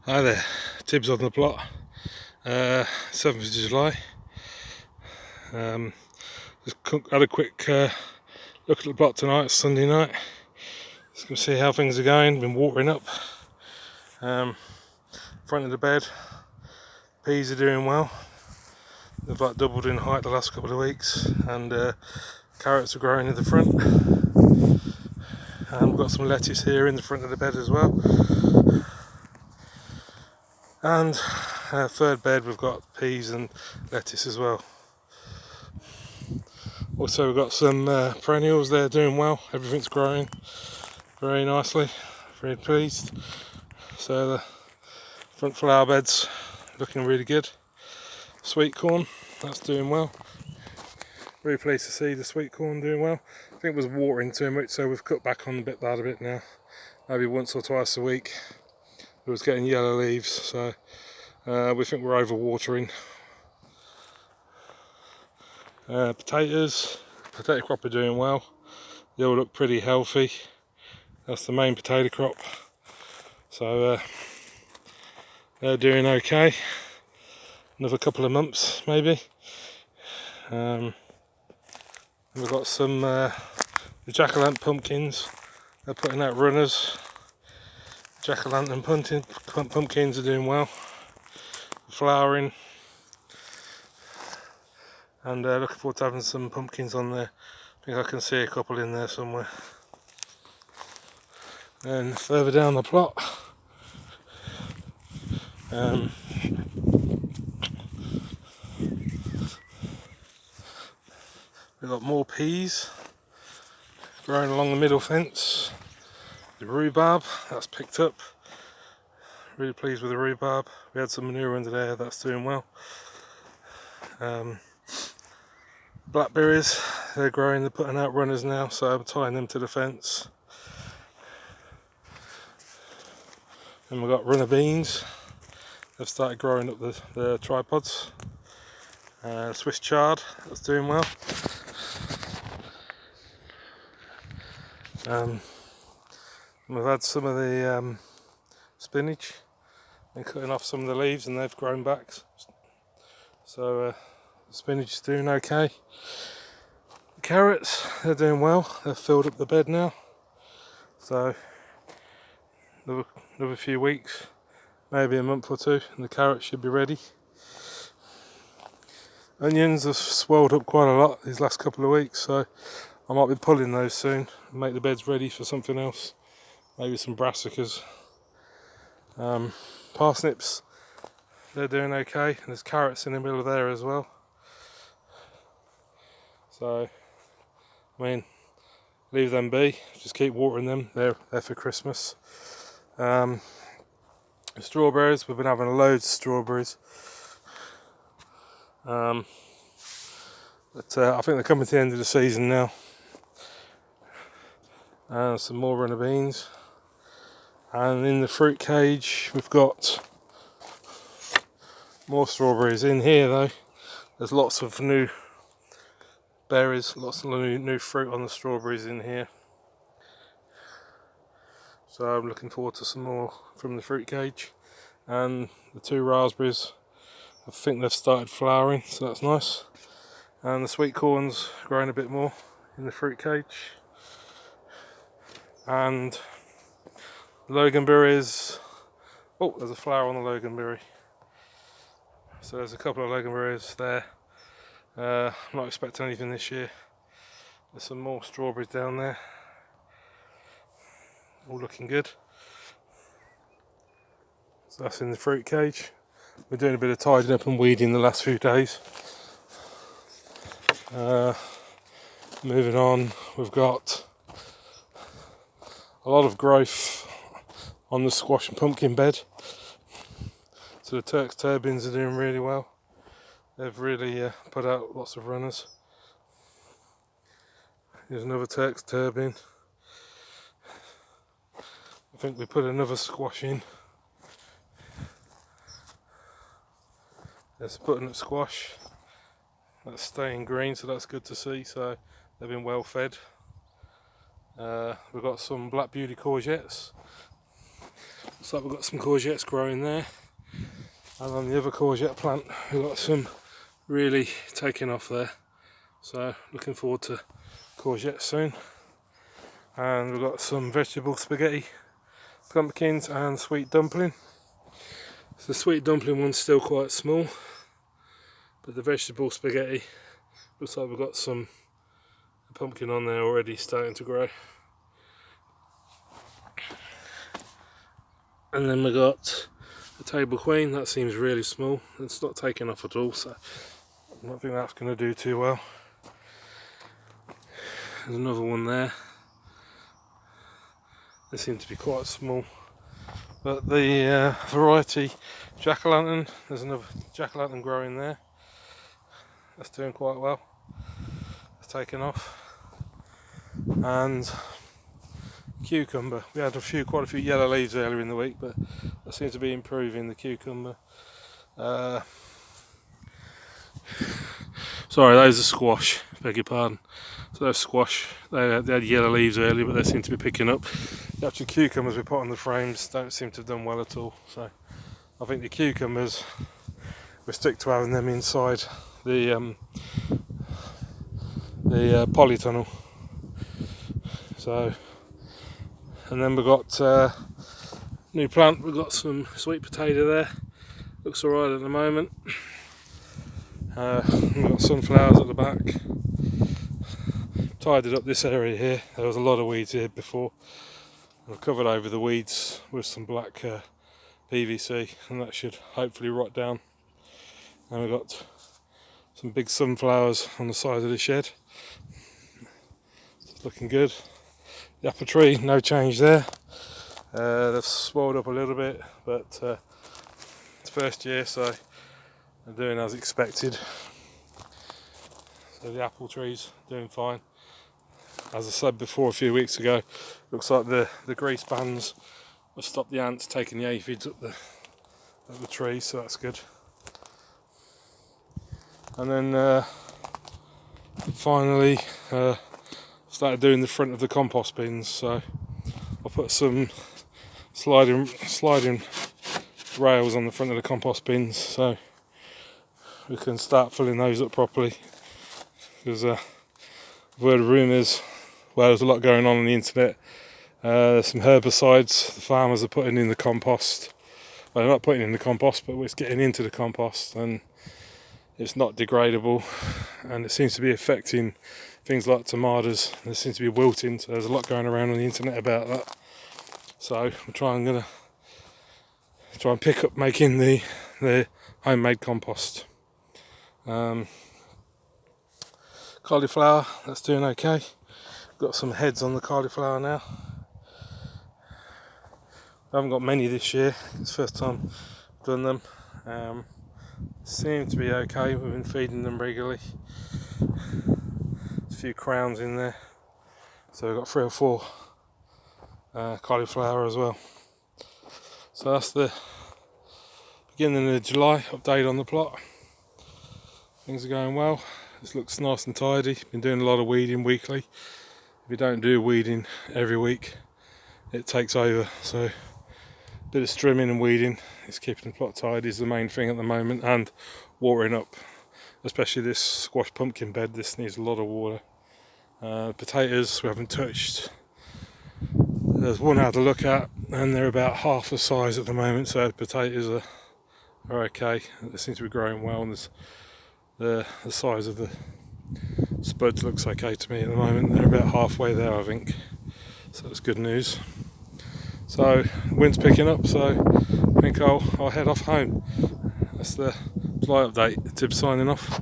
Hi there, Tibbs on the plot, 7th of July. Just had a quick look at the plot tonight. It's Sunday night. Just going to see how things are going. Been watering up. Front of the bed, peas are doing well. They've like doubled in height the last couple of weeks, and carrots are growing in the front. And we've got some lettuce here in the front of the bed as well. And third bed we've got peas and lettuce as well. Also we've got some perennials there doing well. Everything's growing very nicely. Very pleased. So the front flower bed's looking really good. Sweet corn, that's doing well. Really pleased to see the sweet corn doing well. I think it was watering too much, so we've cut back on that a bit now. Maybe once or twice a week. It was getting yellow leaves, so we think we're over watering. Potato crop are doing well. They all look pretty healthy. That's the main potato crop. So they're doing okay. Another couple of months maybe. We've got some the jack-o'-lantern pumpkins. They're putting out runners. Jack-o'-lantern pumpkins are doing well, flowering, and looking forward to having some pumpkins on there. I think I can see a couple in there somewhere. And further down the plot, we've got more peas growing along the middle fence. The rhubarb, that's picked up. Really pleased with the rhubarb. We had some manure under there, that's doing well. Blackberries, they're growing, they're putting out runners now, so I'm tying them to the fence. And we've got runner beans. They've started growing up the tripods. Swiss chard, that's doing well. We've had some of the spinach and cutting off some of the leaves, and they've grown back. So the spinach is doing okay. The carrots, they're doing well. They've filled up the bed now. So another few weeks, maybe a month or two, and the carrots should be ready. Onions have swelled up quite a lot these last couple of weeks, so I might be pulling those soon and make the beds ready for something else. Maybe some brassicas. Parsnips, they're doing okay, and there's carrots in the middle there as well. So, I mean, leave them be, just keep watering them, they're for Christmas. The strawberries, we've been having loads of strawberries. But I think they're coming to the end of the season now. Some more runner beans. And in the fruit cage, we've got more strawberries. In here though, there's lots of new berries, lots of new fruit on the strawberries in here. So I'm looking forward to some more from the fruit cage. And the 2 raspberries, I think they've started flowering, so that's nice. And the sweet corn's growing a bit more in the fruit cage. And loganberries, oh, there's a flower on the loganberry. So there's a couple of loganberries there. I'm not expecting anything this year. There's some more strawberries down there. All looking good. So that's in the fruit cage. We're doing a bit of tidying up and weeding the last few days. Moving on, we've got a lot of growth on the squash and pumpkin bed. So the Turk's turbines are doing really well. They've really put out lots of runners. Here's another Turk's turbine. I think we put another squash in. There's a butternut squash. That's staying green, so that's good to see. So they've been well fed. We've got some black beauty courgettes. Looks like we've got some courgettes growing there, and on the other courgette plant we've got some really taking off there, so looking forward to courgettes soon. And we've got some vegetable spaghetti pumpkins and sweet dumpling. So the sweet dumpling one's still quite small, but the vegetable spaghetti looks like we've got some pumpkin on there already starting to grow. And then we've got the table queen, that seems really small. It's not taking off at all, so I don't think that's going to do too well. There's another one there. They seem to be quite small. But the variety jack-o'-lantern, there's another jack-o'-lantern growing there. That's doing quite well. It's taken off. And cucumber. We had quite a few yellow leaves earlier in the week, but that seems to be improving the cucumber. Sorry, those are squash, beg your pardon. So those squash, they had yellow leaves earlier, but they seem to be picking up. The actual cucumbers we put on the frames don't seem to have done well at all. So I think the cucumbers, we stick to having them inside the polytunnel. So, and then we've got new plant. We've got some sweet potato there. Looks alright at the moment. We've got sunflowers at the back. Tidied up this area here. There was a lot of weeds here before. I've covered over the weeds with some black PVC, and that should hopefully rot down. And we've got some big sunflowers on the side of the shed. It's looking good. The apple tree, no change there. They've swelled up a little bit, but it's first year, so they're doing as expected. So the apple tree's doing fine. As I said before a few weeks ago, looks like the grease bands have stopped the ants taking the aphids up the tree, so that's good. And then finally started doing the front of the compost bins, so I'll put some sliding rails on the front of the compost bins so we can start filling those up properly, because I've heard rumours, well, there's a lot going on the internet. There's some herbicides the farmers are putting in the compost. Well, they're not putting in the compost, but it's getting into the compost, and it's not degradable, and it seems to be affecting things like tomatoes. They seem to be wilting, so there's a lot going around on the internet about that. So I'm going to try and pick up making the homemade compost. Cauliflower, that's doing okay. Got some heads on the cauliflower now. I haven't got many this year, it's the first time I've done them. Seem to be okay, we've been feeding them regularly. There's a few crowns in there, so we've got 3 or 4 cauliflower as well. So that's the beginning of July update on the plot. Things are going well. This looks nice and tidy. Been doing a lot of weeding weekly. If you don't do weeding every week, it takes over. So a bit of trimming and weeding is keeping the plot tidy is the main thing at the moment, and watering up, especially this squash pumpkin bed. This needs a lot of water. Potatoes we haven't touched. There's one I had to look at, and they're about half the size at the moment, so potatoes are okay. They seem to be growing well, and the size of the spuds looks okay to me at the moment. They're about halfway there, I think, so that's good news. So the wind's picking up, so I think I'll head off home. That's the July update. Tib signing off.